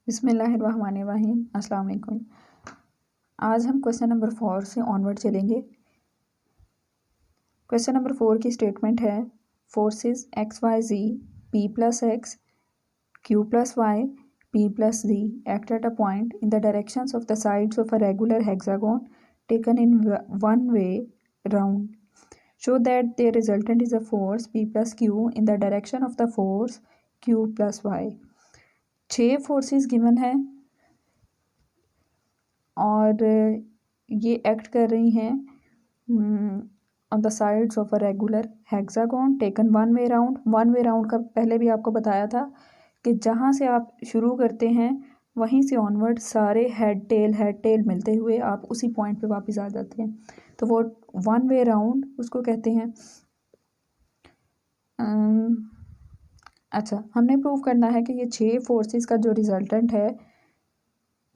बिस्मिल्लाहिर्रहमानिर्रहीम। अस्सलाम वालेकुम। आज हम क्वेश्चन नंबर 4 से ऑनवर्ड चलेंगे। क्वेश्चन नंबर 4 की स्टेटमेंट है forces X Y G P plus X Q plus Y P plus G act at a point in the directions of the sides of a regular hexagon taken in one way round show that their resultant is a force P plus Q in the direction of the force Q plus Y. 6 forces given है और ये act कर रही हैं on the sides of a regular hexagon taken one way round का पहले भी आपको बताया था कि जहाँ से आप शुरू करते हैं वहीं से ऑनवर्ड सारे हेड टेल मिलते हुए आप उसी पॉइंट पे वापस आ जाते हैं, तो वो वन वे राउंड उसको कहते हैं। अच्छा, हमने प्रूव करना है कि ये 6 फोर्सेस का जो रिजल्टेंट है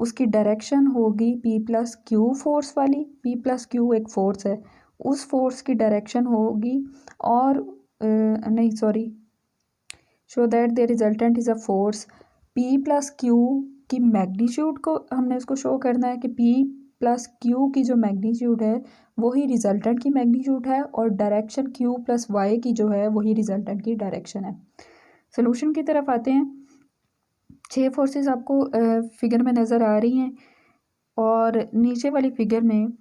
उसकी डायरेक्शन होगी पी प्लस क्यू फोर्स वाली। पी प्लस क्यू एक फोर्स है, उस फोर्स की डायरेक्शन होगी और नहीं sorry show that the resultant is a force P plus q की मैग्नीट्यूड को हमने उसको शो करना है कि पी प्लस क्यू की जो मैग्नीट्यूड है वही रिजल्टेंट की मैग्नीट्यूड है और डायरेक्शन क्यू प्लस वाई की जो है वही रिजल्टेंट की डायरेक्शन है। सोल्यूशन की तरफ आते हैं। 6 फोर्सेस आपको फिगर में नज़र आ रही हैं और नीचे वाली फिगर में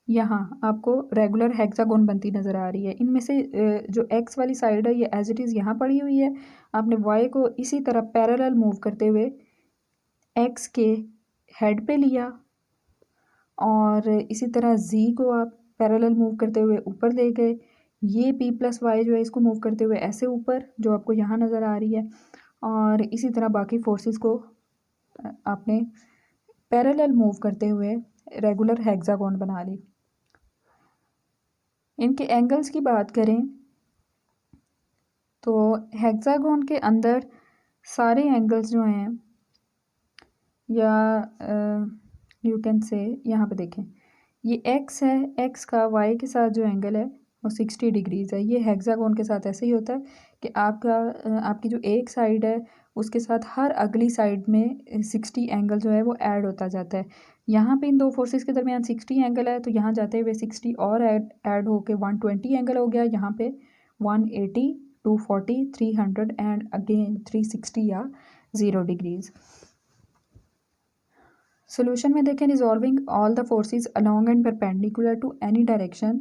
यहाँ आपको रेगुलर हेक्सागोन बनती नज़र आ रही है। इनमें से जो एक्स वाली साइड है ये एज इट इज़ यहाँ पड़ी हुई है। आपने वाई को इसी तरह पैरेलल मूव करते हुए एक्स के हेड पे लिया और इसी तरह जी को आप पैरेलल मूव करते हुए ऊपर ले गए। ये पी प्लस वाई जो है इसको मूव करते हुए ऐसे ऊपर जो आपको यहाँ नज़र आ रही है और इसी तरह बाकी फोर्सेस को आपने पैरेलल मूव करते हुए रेगुलर हेक्सागोन बना ली। इनके एंगल्स की बात करें तो हेक्सागोन के अंदर सारे एंगल्स जो हैं या यू कैन से यहाँ पे देखें ये एक्स है, एक्स का वाई के साथ जो एंगल है वो 60 डिग्रीज़ है। ये हेक्सागोन के साथ ऐसे ही होता है कि आपकी जो एक साइड है उसके साथ हर अगली साइड में 60 एंगल जो है वो ऐड होता जाता है। यहाँ पे इन दो फोर्सेस के दरमियान 60 एंगल है तो यहाँ जाते हुए 60 और ऐड होके 120 एंगल हो गया। यहाँ पे 180 240 300 एंड अगेन 360 या 0 डिग्रीज़। सोल्यूशन में देखें resolving all the forces along and perpendicular to any direction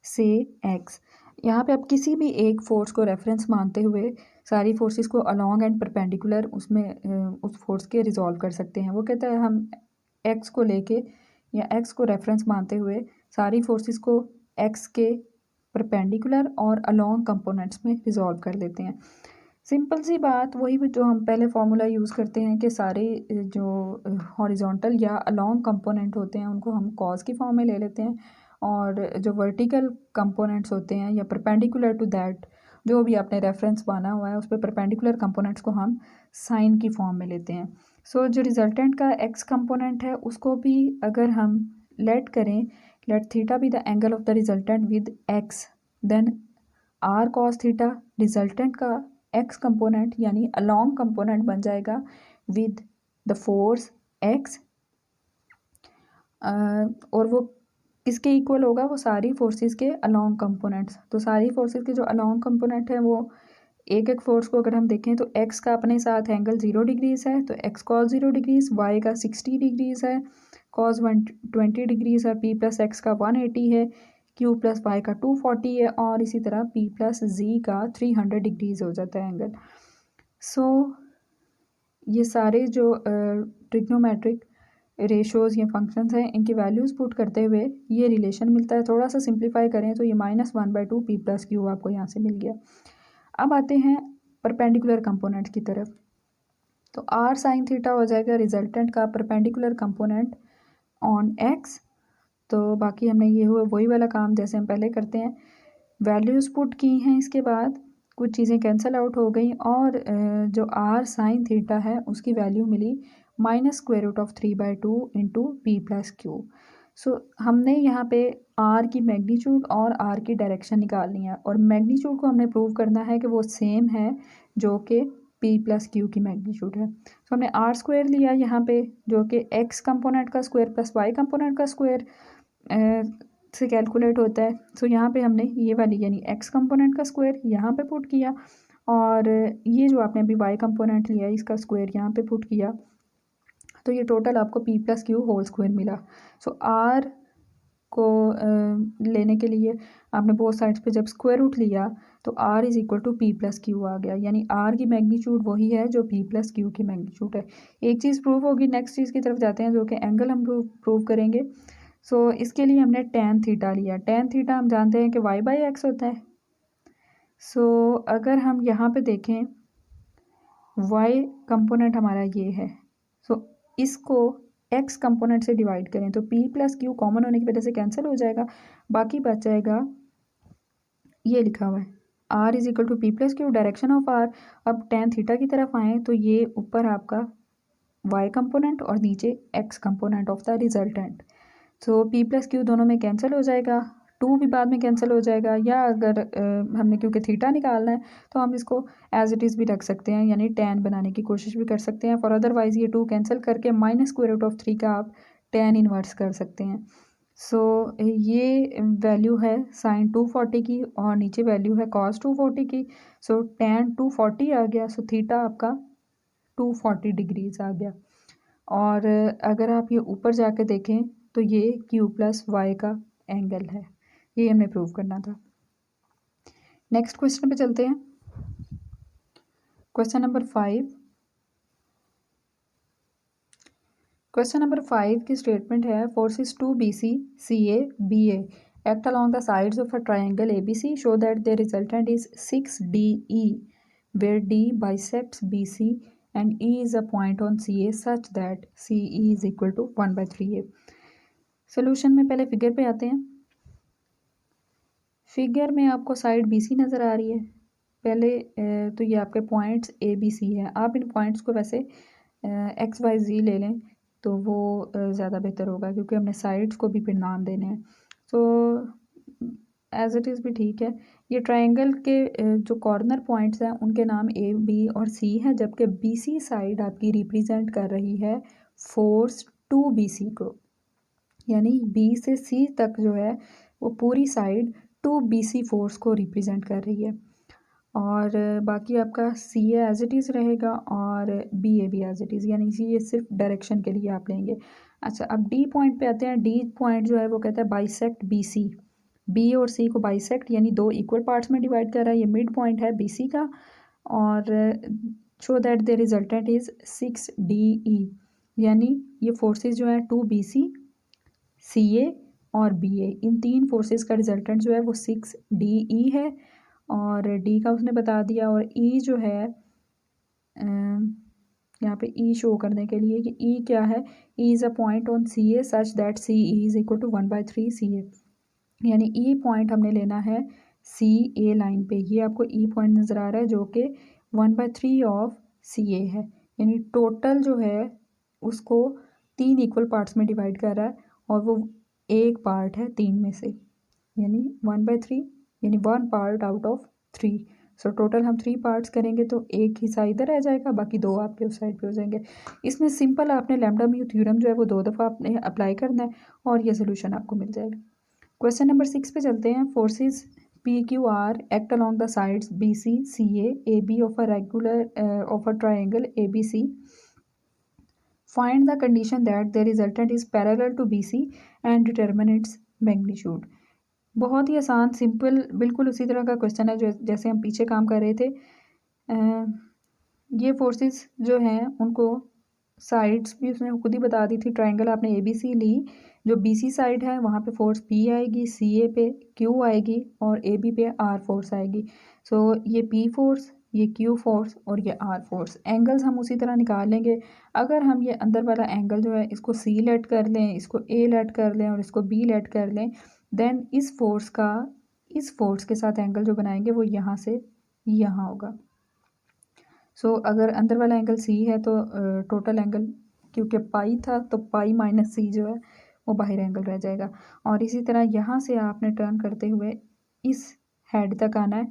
से एक्स। यहाँ पे आप किसी भी एक फोर्स को रेफरेंस मानते हुए सारी फोर्सेस को अलोंग एंड परपेंडिकुलर उसमें उस फोर्स के रिजॉल्व कर सकते हैं। वो कहता है हम एक्स को लेके या एक्स को रेफरेंस मानते हुए सारी फोर्सेस को एक्स के परपेंडिकुलर और अलोंग कंपोनेंट्स में रिजॉल्व कर लेते हैं। सिंपल सी बात वही जो हम पहले फार्मूला यूज़ करते हैं कि सारे जो हॉरिजॉन्टल या अलोंग कंपोनेंट होते हैं उनको हम कॉस की फॉर्म में ले लेते हैं और जो वर्टिकल कंपोनेंट्स होते हैं या परपेंडिकुलर टू दैट जो भी आपने रेफरेंस माना हुआ है उस पर परपेंडिकुलर कंपोनेंट्स को हम साइन की फॉर्म में लेते हैं। सो जो रिजल्टेंट का एक्स कंपोनेंट है उसको भी अगर हम लेट करें let theta be the angle of the resultant with X then R cos theta resultant का एक्स कंपोनेंट यानी अलोंग कंपोनेंट बन जाएगा विद द फोर्स एक्स और वो किसके इक्वल होगा, वो सारी फोर्सेस के अलोंग कंपोनेंट्स। तो सारी फोर्सेस के जो अलोंग कंपोनेंट है वो एक एक फोर्स को अगर हम देखें तो एक्स का अपने साथ एंगल 0 डिग्रीज़ है तो एक्स कॉस 0 डिग्रीज़, वाई का 60 डिग्रीज़ है, कॉस 120 डिग्रीज़ है, पी प्लस एक्स का 180 है, क्यू प्लस वाई का 240 है और इसी तरह पी प्लस जी का 300 डिग्रीज़ हो जाता है एंगल। सो ये सारे जो ट्रिग्नोमेट्रिक रेशोज़ या फंक्शंस हैं इनकी वैल्यूज़ पुट करते हुए ये रिलेशन मिलता है। थोड़ा सा सिंप्लीफाई करें तो ये -1/2 पी प्लस क्यू आपको यहाँ से मिल गया। अब आते हैं परपेंडिकुलर कंपोनेंट्स की तरफ। तो आर साइन थीटा हो जाएगा रिजल्टेंट का परपेंडिकुलर कंपोनेंट ऑन एक्स। तो बाकी हमने ये हुआ वही वाला काम जैसे हम पहले करते हैं, वैल्यूज़ पुट की हैं, इसके बाद कुछ चीज़ें कैंसिल आउट हो गई और जो आर साइन थीटा है उसकी वैल्यू मिली -√3/2 इंटू पी प्लस क्यू। सो हमने यहाँ पे आर की मैग्नीट्यूड और आर की डायरेक्शन निकालनी है और मैग्नीट्यूड को हमने प्रूव करना है कि वो सेम है जो कि पी प्लस क्यू की मैग्नीट्यूड है। तो हमने आर स्क्वायर लिया यहाँ पे, जो कि एक्स कंपोनेंट का स्क्वायर प्लस वाई कंपोनेंट का स्क्वायर से कैलकुलेट होता है। तो यहाँ पे हमने ये वाली यानी एक्स कंपोनेंट का स्क्वायर यहाँ पे पुट किया, और ये जो आपने अभी वाई कंपोनेंट लिया इसका स्क्वायर यहाँ पे पुट किया, तो ये टोटल आपको P plus Q whole square मिला। सो आर को लेने के लिए आपने बोथ साइड्स पे जब स्क्वायर रूट लिया तो r is equal to P plus q आ गया, यानी r की मैग्नीट्यूड वही है जो p प्लस क्यू की मैग्नीट्यूड है। एक चीज़ प्रूव होगी, नेक्स्ट चीज़ की तरफ जाते हैं जो कि एंगल हम प्रूव करेंगे। सो इसके लिए हमने tan थीटा लिया। tan थीटा हम जानते हैं कि y बाई एक्स होता है। सो अगर हम यहाँ पे देखें y कंपोनेंट हमारा ये है, सो इसको x कंपोनेंट से डिवाइड करें तो p प्लस क्यू कॉमन होने की वजह से कैंसिल हो जाएगा, बाकी बच जाएगा ये लिखा हुआ है r is equal to P plus Q direction of r। अब tan थीटा की तरफ आएँ तो ये ऊपर आपका y कंपोनेंट और नीचे x component of the resultant. So p plus Q दोनों में कैंसिल हो जाएगा, 2 भी बाद में कैंसिल हो जाएगा, या अगर हमने क्योंकि थीटा निकालना है तो हम इसको एज इट इज़ भी रख सकते हैं, यानी tan बनाने की कोशिश भी कर सकते हैं। फॉर अदरवाइज़ ये 2 कैंसिल करके माइनस स्क्वायर रूट ऑफ 3 का आप tan इन्वर्स कर सकते हैं। सो ये वैल्यू है साइन 240 की और नीचे वैल्यू है कॉस 240 की। सो tan 240 आ गया, सो थीटा आपका 240 डिग्रीज आ गया। और अगर आप ये ऊपर जाके देखें तो ये q प्लस वाई का एंगल है, ये हमें प्रूव करना था। नेक्स्ट क्वेश्चन पे चलते हैं। Question number 5। क्वेश्चन नंबर 5 की स्टेटमेंट है forces 2 BC CA BA act along the sides of a triangle ABC show that the resultant is 6DE where D bisects BC and E is a point on CA such that CE is equal to 1/3A। Solution में पहले figure पे आते हैं। Figure में आपको side BC नज़र आ रही है। पहले तो ये आपके पॉइंट्स ABC है। आप इन पॉइंट्स को वैसे XYZ ले लें तो वो ज़्यादा बेहतर होगा, क्योंकि हमने साइड्स को भी फिर नाम देने हैं। सो एज इट इज़ भी ठीक है। ये ट्रायंगल के जो कॉर्नर पॉइंट्स हैं उनके नाम A B और C हैं, जबकि BC साइड आपकी रिप्रेजेंट कर रही है फोर्स 2 BC को, यानी B से C तक जो है वो पूरी साइड 2 BC फोर्स को रिप्रेजेंट कर रही है। और बाकी आपका सी ए एज इट इज़ रहेगा और बी ए भी एज इट इज़, यानी ये सिर्फ डायरेक्शन के लिए आप लेंगे। अच्छा, अब डी पॉइंट पे आते हैं। डी पॉइंट जो है वो कहता है बाइसेक्ट बी सी, बी और सी को बाइसेक्ट यानी 2 इक्वल पार्ट्स में डिवाइड कर रहा है। ये मिड पॉइंट है बी सी का, और show that the resultant is 6DE, यानी ये फोर्सेस जो है 2 BC CA और BA, इन तीन फोर्सेस का रिजल्टेंट जो है वो 6DE है, और डी का उसने बता दिया। और ई जो है यहाँ पे ई शो करने के लिए कि ई क्या है, E is a point on C A such that C E is equal to 1/3 CA, यानी ई पॉइंट हमने लेना है CA लाइन पे। ये आपको ई पॉइंट नज़र आ रहा है जो कि 1/3 ऑफ CA है, यानी टोटल जो है उसको 3 इक्वल पार्ट्स में डिवाइड कर रहा है और वो एक पार्ट है 3 में से, यानी 1/3 यानी 1 part out of 3। So total हम 3 पार्ट्स करेंगे तो एक हिस्सा इधर रह जाएगा, बाकी 2 आपके उस साइड पे हो जाएंगे। इसमें सिंपल आपने लैम्डा म्यू थ्योरम जो है वो 2 दफ़ा आपने अप्लाई करना है और ये सोल्यूशन आपको मिल जाएगा। क्वेश्चन नंबर 6 पे चलते हैं। Forces PQR act along the sides BC CA AB of a regular of a triangle ABC। Find the condition that the resultant is parallel to BC and determine its magnitude. बहुत ही आसान simple बिल्कुल उसी तरह का question है जो जैसे हम पीछे काम कर रहे थे। ये फोर्सेस जो हैं उनको साइड्स भी उसने खुद ही बता दी थी। ट्रायंगल आपने ABC ली, जो BC साइड है वहाँ पे फोर्स P आएगी, CA पे Q आएगी और AB पे R फोर्स आएगी। सो ये P फोर्स, ये Q फोर्स और ये R फोर्स, एंगल्स हम उसी तरह निकाल लेंगे। अगर हम ये अंदर वाला एंगल जो है इसको C लेट कर लें, इसको A लेट कर लें और इसको B लेट कर लें, देन इस फोर्स के साथ एंगल जो बनाएंगे वो यहाँ से यहाँ होगा। सो अगर अंदर वाला एंगल C है तो टोटल एंगल, क्योंकि पाई था तो पाई माइनस C जो है वो बाहर एंगल रह जाएगा। और इसी तरह यहाँ से आपने टर्न करते हुए इस हेड तक आना है,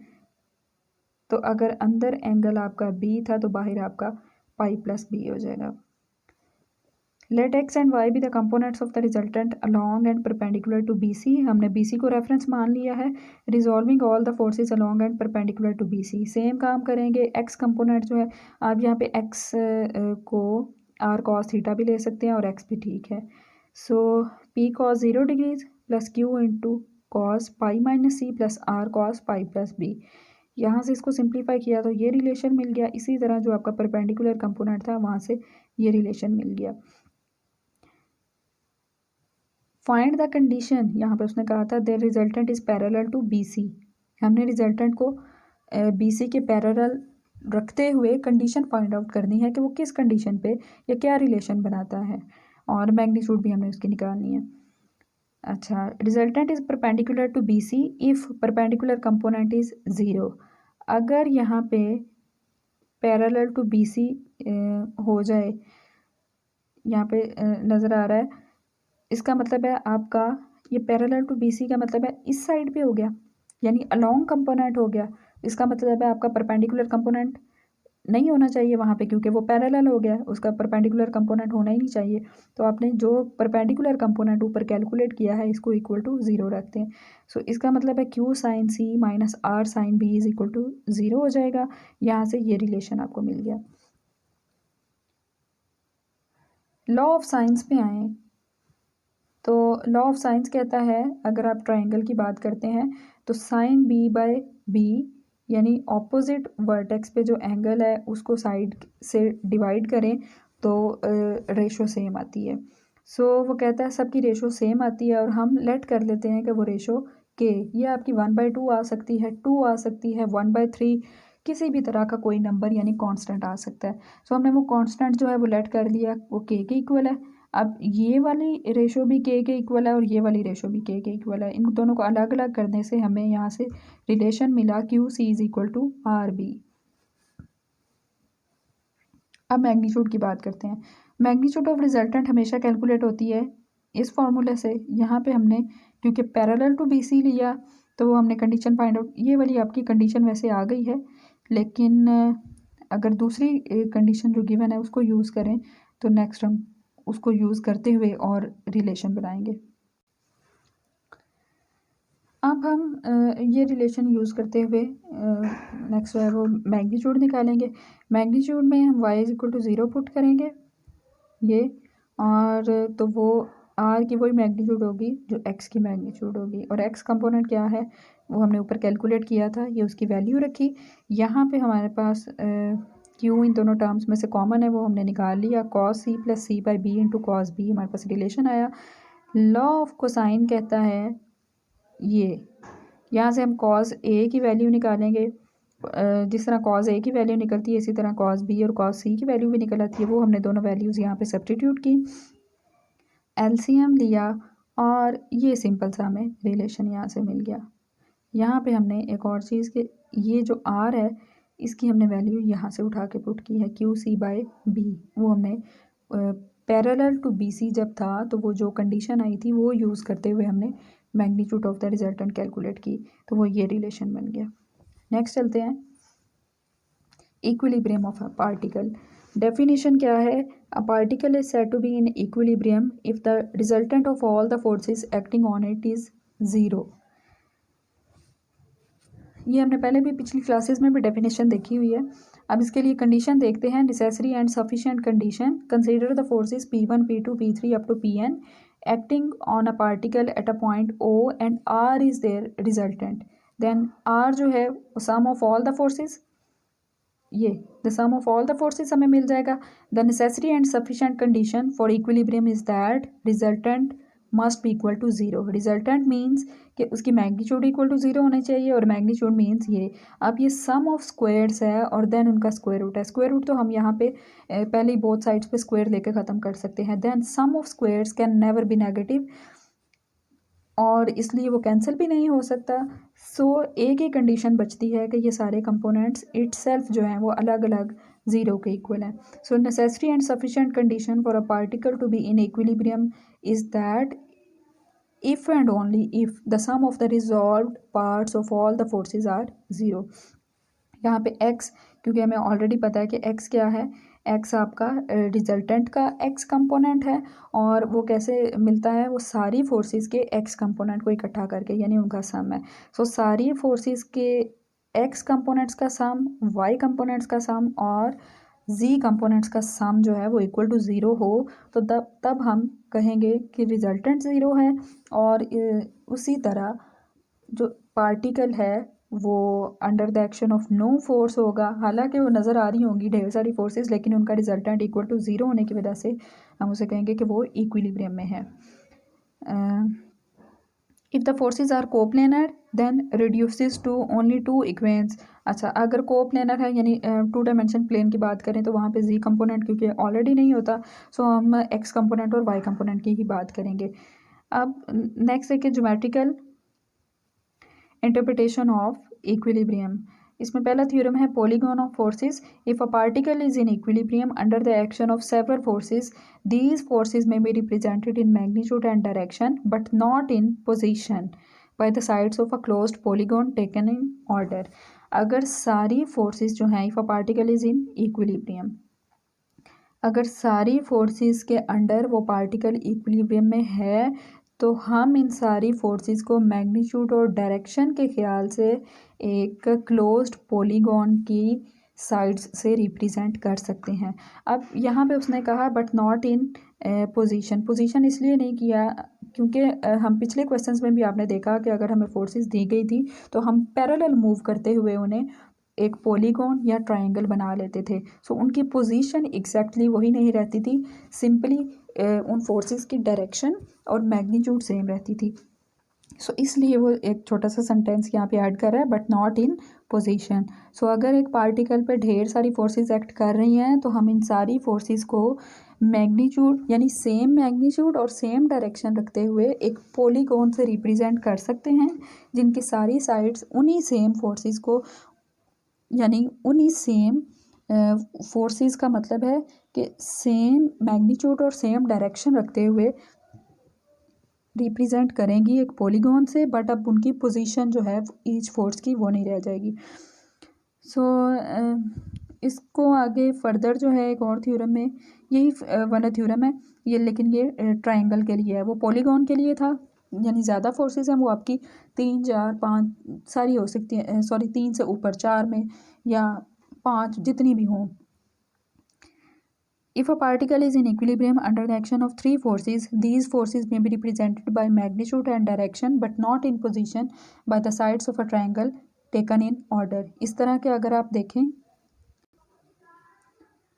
तो अगर अंदर एंगल आपका बी था तो बाहर आपका पाई प्लस बी हो जाएगा। Let X and Y be the components of the resultant along and perpendicular to B C. हमने बी सी को रेफरेंस मान लिया है। Resolving all the forces along and perpendicular to B C, same काम करेंगे। X component जो है आप यहाँ पे एक्स को आर कॉस थीटा भी ले सकते हैं और एक्स भी ठीक है। So p cos 0 degrees plus q into cos pi minus c plus r cos pi plus b. यहाँ से इसको सिंप्लीफाई किया तो ये रिलेशन मिल गया। इसी तरह जो आपका परपेंडिकुलर कंपोनेंट था वहाँ से ये रिलेशन मिल गया। फाइंड द कंडीशन, यहाँ पे उसने कहा था their resultant is parallel to B C. हमने रिजल्टेंट को बी सी के पैरेलल रखते हुए कंडीशन फाइंड आउट करनी है कि वो किस कंडीशन पे या क्या रिलेशन बनाता है, और मैग्नीट्यूड भी हमने उसकी निकालनी है। अच्छा, resultant is perpendicular to B C if perpendicular component is 0। अगर यहाँ पे पैरेलल टू बी सी हो जाए, यहाँ पे नज़र आ रहा है, इसका मतलब है आपका ये पैरेलल टू बी सी का मतलब है इस साइड पे हो गया, यानी अलोंग कंपोनेंट हो गया। इसका मतलब है आपका परपेंडिकुलर कंपोनेंट नहीं होना चाहिए वहाँ पे, क्योंकि वो पैरेलल हो गया, उसका परपेंडिकुलर कंपोनेंट होना ही नहीं चाहिए। तो आपने जो परपेंडिकुलर कंपोनेंट ऊपर कैलकुलेट किया है इसको इक्वल टू 0 रखते हैं। सो इसका मतलब है Q sine C minus R sine B is equal to 0 हो जाएगा। यहाँ से ये रिलेशन आपको मिल गया। लॉ ऑफ साइंस पे आए तो लॉ ऑफ साइंस कहता है अगर आप ट्राइंगल की बात करते हैं तो साइन बी बाय बी, यानी ऑपोजिट वर्टेक्स पे जो एंगल है उसको साइड से डिवाइड करें तो रेशो सेम आती है। सो वो कहता है सबकी रेशो सेम आती है और हम लेट कर लेते हैं कि वो रेशो के ये आपकी 1/2 आ सकती है, 2 आ सकती है, 1/3, किसी भी तरह का कोई नंबर यानी कांस्टेंट आ सकता है। सो हमने वो कांस्टेंट जो है वो लेट कर लिया, वो के इक्वल है। अब ये वाली रेशो भी के इक्वल है और ये वाली रेशो भी के इक्वल है। इन दोनों को अलग अलग करने से हमें यहाँ से रिलेशन मिला Q C is equal to R B. अब मैग्नीट्यूड की बात करते हैं। मैग्नीट्यूड ऑफ रिजल्टेंट हमेशा कैलकुलेट होती है इस फॉर्मूले से। यहाँ पे हमने क्योंकि पैरेलल टू बी सी लिया तो वो हमने कंडीशन फाइंड आउट, ये वाली आपकी कंडीशन वैसे आ गई है, लेकिन अगर दूसरी कंडीशन जो गिवन है उसको यूज़ करें तो नेक्स्ट हम उसको यूज़ करते हुए और रिलेशन बनाएंगे। अब हम ये रिलेशन यूज़ करते हुए नेक्स्ट जो है वो मैग्नीट्यूड निकालेंगे। मैग्नीट्यूड में हम y is equal to 0 put करेंगे ये, और तो वो r की वही मैग्नीट्यूड होगी जो x की मैग्नीट्यूड होगी, और x कंपोनेंट क्या है वो हमने ऊपर कैलकुलेट किया था, ये उसकी वैल्यू रखी। यहाँ पे हमारे पास q इन दोनों टर्म्स में से कॉमन है वो हमने निकाल लिया, cos c plus c by b into cos b हमारे पास रिलेशन आया। लॉ ऑफ कोसाइन कहता है ये, यहाँ से हम कॉस ए की वैल्यू निकालेंगे, जिस तरह कॉस ए की वैल्यू निकलती है इसी तरह कॉस बी और कॉस सी की वैल्यू भी निकल आती है। वो हमने दोनों वैल्यूज़ यहाँ पे सब्स्टिट्यूट की, एलसीएम लिया और ये सिंपल सा हमें रिलेशन यहाँ से मिल गया। यहाँ पे हमने एक और चीज़ के ये जो आर है इसकी हमने वैल्यू यहाँ से उठा के पुट की है क्यू सी बाय बी। वो हमने पैरेलल टू बी सी जब था तो वो जो कंडीशन आई थी वो यूज़ करते हुए हमने magnitude of the resultant calculate की, तो वो ये रिलेशन बन गया। नेक्स्ट चलते हैं, equilibrium of a particle. Definition क्या है? A particle is said to be in equilibrium if the resultant of all the forces acting on it is 0। ये हमने पहले भी पिछली क्लासेस में भी डेफिनेशन देखी हुई है। अब इसके लिए कंडीशन देखते हैं। Necessary and sufficient condition, consider the forces P1 P2 P3 up to Pn acting on a particle at a point O and R is there resultant. Then R जो है sum of all the forces, ये the sum of all the forces हमें मिल जाएगा। The necessary and sufficient condition for equilibrium is that resultant must be equal to 0। Resultant means कि उसकी magnitude equal to 0 होनी चाहिए, और मैग्नीट्यूड मीन्स ये, अब ये सम ऑफ स्क्वायर्स है और देन उनका स्क्वायर रूट है। स्क्वायर रूट तो हम यहाँ पे पहले ही बोथ साइड्स पे स्क्वायर लेके ख़त्म कर सकते हैं। Then sum of squares can never be negative, और इसलिए वो कैंसिल भी नहीं हो सकता। सो एक ही कंडीशन बचती है कि ये सारे कंपोनेंट्स इटसेल्फ जो हैं वो अलग अलग 0 के इक्वल हैं। So necessary and sufficient condition for a particle to be in equilibrium is that if and only if the sum of the resolved parts of all the forces are 0। यहाँ पे x, क्योंकि हमें already पता है कि x क्या है, x आपका रिजल्टेंट का x कंपोनेंट है, और वो कैसे मिलता है, वो सारी फोर्सेस के x कंपोनेंट को इकट्ठा करके, यानी उनका सम है। सो सारी फोर्सेस के x कंपोनेंट्स का सम, y कंपोनेंट्स का सम और z कंपोनेंट्स का सम जो है वो इक्वल टू ज़ीरो हो, तो तब हम कहेंगे कि रिजल्टेंट ज़ीरो है। और उसी तरह जो पार्टिकल है वो under the action of no force होगा, हालांकि वो नज़र आ रही होंगी ढेर सारी फोर्सेस, लेकिन उनका रिजल्टेंट इक्वल टू ज़ीरो होने की वजह से हम उसे कहेंगे कि वो इक्विलिब्रियम में है। If the forces are coplanar then reduces to only two equations. अच्छा, अगर कोप्लेनर है यानी टू डायमेंशन प्लेन की बात करें तो वहाँ पे जी कंपोनेंट क्योंकि ऑलरेडी नहीं होता, सो हम एक्स कंपोनेंट और वाई कंपोनेंट की ही बात करेंगे। अब नेक्स्ट है कि ज्योमेट्रिकल इंटरप्रिटेशन ऑफ इक्विलिब्रियम। इसमें पहला थ्योरम है polygon of forces. If a particle is in equilibrium under the action of several forces, these forces may be represented in magnitude and direction but not in position by the sides of a closed polygon taken in order। अगर सारी forces जो हैं, if a particle is in equilibrium, अगर सारी forces के under वो particle equilibrium में है, तो हम इन सारी फोर्सेस को मैग्नीट्यूड और डायरेक्शन के ख्याल से एक क्लोज्ड पॉलीगॉन की साइड्स से रिप्रेजेंट कर सकते हैं। अब यहाँ पे उसने कहा बट नॉट इन पोजीशन इसलिए नहीं किया क्योंकि हम पिछले क्वेश्चंस में भी आपने देखा कि अगर हमें फोर्सेस दी गई थी तो हम पैरेलल मूव करते हुए उन्हें एक पॉलीगॉन या ट्रायंगल बना लेते थे। सो उनकी पोजीशन एग्जैक्टली वही नहीं रहती थी, सिंपली उन फोर्सेस की डायरेक्शन और मैग्नीट्यूड सेम रहती थी। सो इसलिए वो एक छोटा सा सेंटेंस यहाँ पे ऐड कर रहा है बट नॉट इन पोजीशन। सो अगर एक पार्टिकल पे ढेर सारी फोर्सेस एक्ट कर रही हैं तो हम इन सारी फोर्सेस को मैग्नीट्यूड यानी सेम मैग्नीट्यूड और सेम डायरेक्शन रखते हुए एक पॉलीगॉन से रिप्रेजेंट कर सकते हैं, जिनकी सारी साइड्स उन्हीं सेम फोर्सेस को, यानी उन्हीं सेम फोर्सेस का मतलब है कि सेम मैग्नीट्यूड और सेम डायरेक्शन रखते हुए रिप्रेजेंट करेंगी एक पॉलीगॉन से, बट अब उनकी पोजीशन जो है ईच फोर्स की वो नहीं रह जाएगी। सो इसको आगे फर्दर जो है एक और थ्योरम में यही वाला थ्योरम है ये, लेकिन ये ट्रायंगल के लिए है, वो पॉलीगॉन के लिए था, यानी ज़्यादा फोर्सेस हैं वो आपकी 3 4 5 सारी हो सकती हैं, सॉरी 3 से ऊपर 4 में या 5 जितनी भी हों। If a particle is in equilibrium under the action of three forces, these forces may be represented by magnitude and direction but not in position by the sides of a triangle taken in order। इस तरह के अगर आप देखें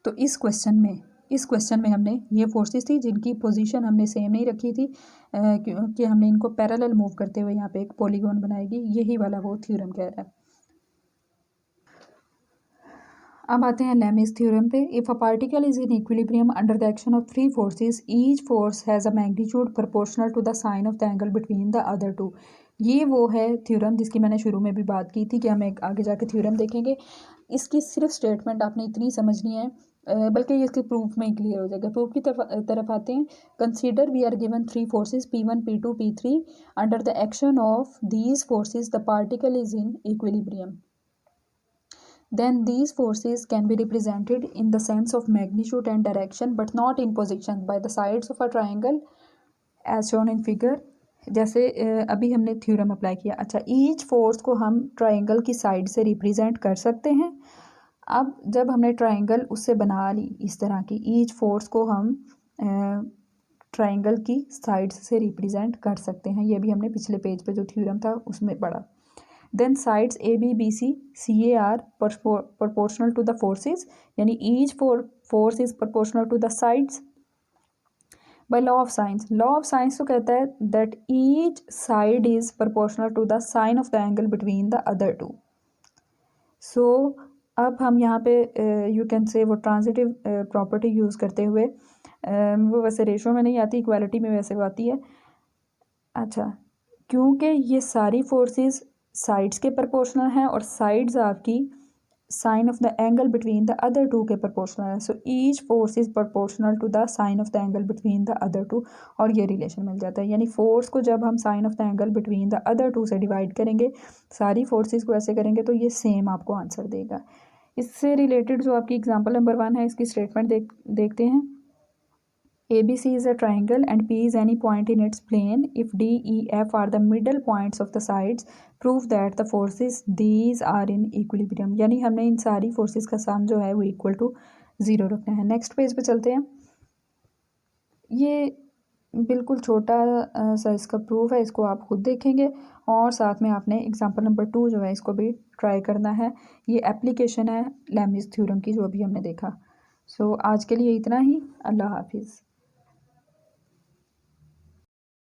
तो इस question में हमने ये फोर्सेस थी जिनकी पोजीशन हमने सेम नहीं रखी थी, क्योंकि हमने इनको पैरेलल मूव करते हुए यहाँ पे एक पॉलीगॉन बनाएगी, यही वाला वो थ्योरम कह रहा है। अब आते हैं लेमिस थ्योरम पे। If a particle is in equilibrium under the action of three forces, each force has a magnitude proportional to the sine of the angle between the other two. ये वो है थ्योरम जिसकी मैंने शुरू में भी बात की थी कि हम एक आगे जाके थ्योरम देखेंगे। इसकी सिर्फ स्टेटमेंट आपने इतनी समझनी है, बल्कि ये इसके प्रूफ में ही क्लियर हो जाएगा। प्रूफ की तरफ आते हैं। Consider we are given three forces P1 P2 P3 under the action of these forces the particle is in equilibrium. Then these forces can be represented in the sense of magnitude and direction but not in position by the sides of a triangle as shown in figure। जैसे अभी हमने theorem apply किया। अच्छा, each force को हम triangle की side से represent कर सकते हैं। अब जब हमने ट्रायंगल उससे बना ली इस तरह की, ईच फोर्स को हम ट्रायंगल की साइड्स से रिप्रेजेंट कर सकते हैं। ये भी हमने पिछले पेज पे जो थ्योरम था उसमें पढ़ा। Then sides A, B, B, C, C, A are proportional to the forces, यानी each force is proportional to the sides by law of sines। law of sines तो कहता है that each side is proportional to the sine of the angle between the other two। so अब हम यहाँ पे you can say वो transitive property use करते हुए, वो वैसे रेशो में नहीं आती, इक्वालिटी में वैसे वो आती है। अच्छा, क्योंकि ये सारी फोर्सेस साइड्स के प्रोपोर्शनल हैं और साइड्स आपकी sine of the angle between the other two के प्रोपोर्शनल है। So each force is proportional to the sine of the angle between the other two, और ये रिलेशन मिल जाता है। यानी फोर्स को जब हम sine of the angle between the other two से डिवाइड करेंगे, सारी फोर्सेस को ऐसे करेंगे, तो ये सेम आपको आंसर देगा। इससे रिलेटेड जो आपकी एग्जाम्पल नंबर 1 है, इसकी स्टेटमेंट देखते हैं। ABC is a triangle and P is any point in its plane. If D, E, F are the middle points of the sides, prove that the forces these are in equilibrium। यानी हमने इन सारी forces का सम जो है वो equal to 0 रखना है। Next page पे चलते हैं। ये बिल्कुल छोटा सा इसका प्रूफ है, इसको आप खुद देखेंगे और साथ में आपने एग्जांपल नंबर 2 जो है इसको भी ट्राई करना है। ये एप्लीकेशन है लेमिस थ्योरम की, जो अभी हमने देखा। सो आज के लिए इतना ही। अल्लाह हाफिज़।